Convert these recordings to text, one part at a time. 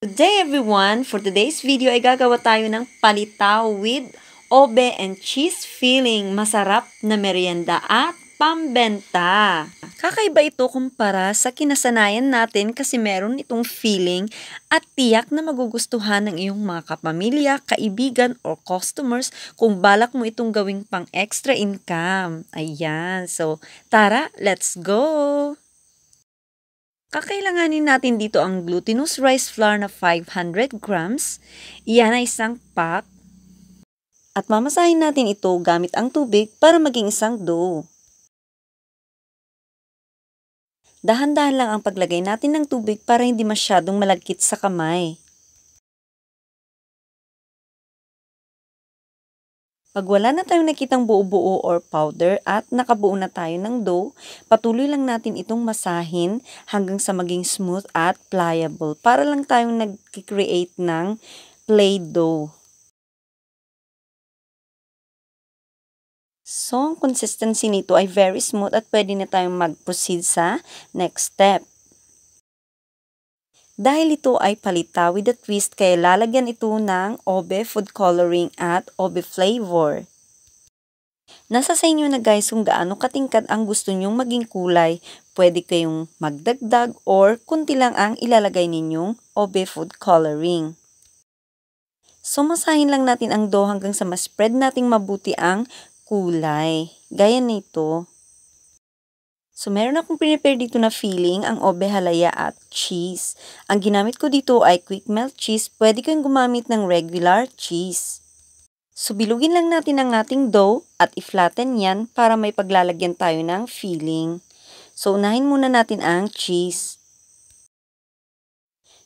Good day everyone! For today's video ay gagawa tayo ng palitaw with obe and cheese filling. Masarap na merienda at pambenta. Kakaiba ito kumpara sa kinasanayan natin kasi meron itong filling at tiyak na magugustuhan ng iyong mga kapamilya, kaibigan or customers kung balak mo itong gawing pang extra income. Ayan, so tara, let's go! Kakailanganin natin dito ang glutinous rice flour na 500 grams. Iyan ay isang pack. At mamasahin natin ito gamit ang tubig para maging isang dough. Dahan-dahan lang ang paglagay natin ng tubig para hindi masyadong malagkit sa kamay. Pag wala na tayong nakitang buo-buo or powder at nakabuo na tayo ng dough, patuloy lang natin itong masahin hanggang sa maging smooth at pliable para lang tayong nag-create ng play-dough. So, ang consistency nito ay very smooth at pwede na tayong mag-proceed sa next step. Dahil ito ay palitaw with a twist, kaya lalagyan ito ng obe food coloring at obe flavor. Nasa sa inyo na guys kung gaano katingkad ang gusto nyong maging kulay. Pwede kayong magdagdag or kunti lang ang ilalagay ninyong obe food coloring. So masahin lang natin ang dough hanggang sa ma-spread nating mabuti ang kulay. Gaya nito. So, meron akong prepare dito na filling, ang obe halaya at cheese. Ang ginamit ko dito ay quick melt cheese. Pwede kayong gumamit ng regular cheese. So, bilugin lang natin ang ating dough at i-flatten yan para may paglalagyan tayo ng filling. So, unahin muna natin ang cheese.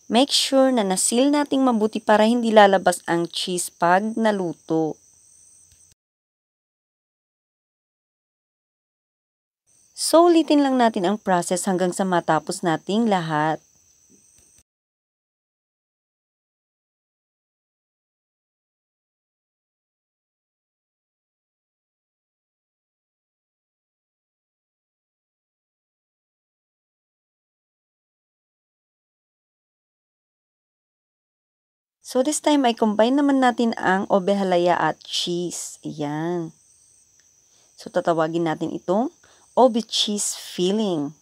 Make sure na nasil nating mabuti para hindi lalabas ang cheese pag naluto. So, ulitin lang natin ang process hanggang sa matapos nating lahat. So, this time ay combine naman natin ang obe halaya at cheese. Ayan. So, tatawagin natin itong obe cheese filling.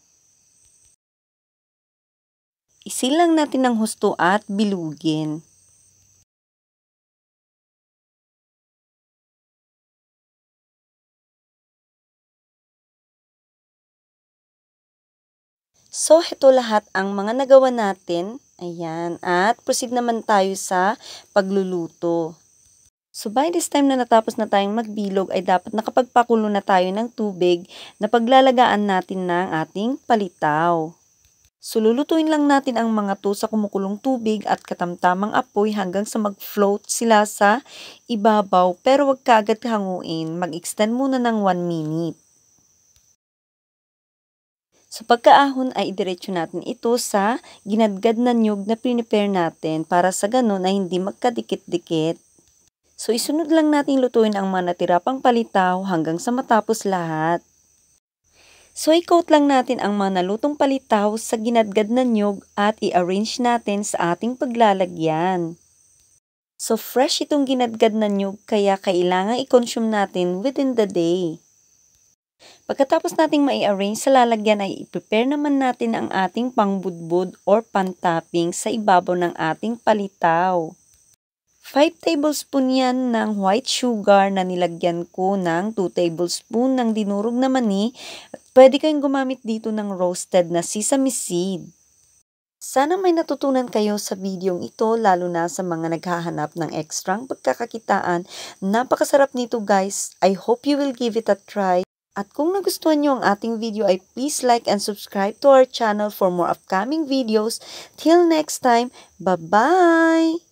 Isil lang natin ng husto at bilugin. So, ito lahat ang mga nagawa natin. Ayan. At proceed naman tayo sa pagluluto. So, by this time na natapos na tayong magbilog, ay dapat nakapagpakulo na tayo ng tubig na paglalagaan natin ng ating palitaw. So, lulutuin lang natin ang mga to sa kumukulong tubig at katamtamang apoy hanggang sa mag-float sila sa ibabaw. Pero wag ka agad hanguin. Mag-extend muna ng 1 minute. So, pagkaahon ay idiretso natin ito sa ginadgad na niyog na prepare natin para sa ganun ay hindi magkadikit-dikit. So, isunod lang natin lutuin ang mga natira pang palitaw hanggang sa matapos lahat. So, i-coat lang natin ang mga nalutong palitaw sa ginadgad na niyog at i-arrange natin sa ating paglalagyan. So, fresh itong ginadgad na niyog kaya kailangan i-consume natin within the day. Pagkatapos nating mai-arrange sa lalagyan ay i-prepare naman natin ang ating pangbudbud or pan-topping sa ibabaw ng ating palitaw. 5 tablespoon yan ng white sugar na nilagyan ko ng 2 tablespoon ng dinurog na mani. Pwede kayong gumamit dito ng roasted na sesame seed. Sana may natutunan kayo sa videong ito lalo na sa mga naghahanap ng ekstrang pagkakakitaan. Napakasarap nito guys. I hope you will give it a try. At kung nagustuhan nyo ang ating video ay please like and subscribe to our channel for more upcoming videos. Till next time, bye-bye!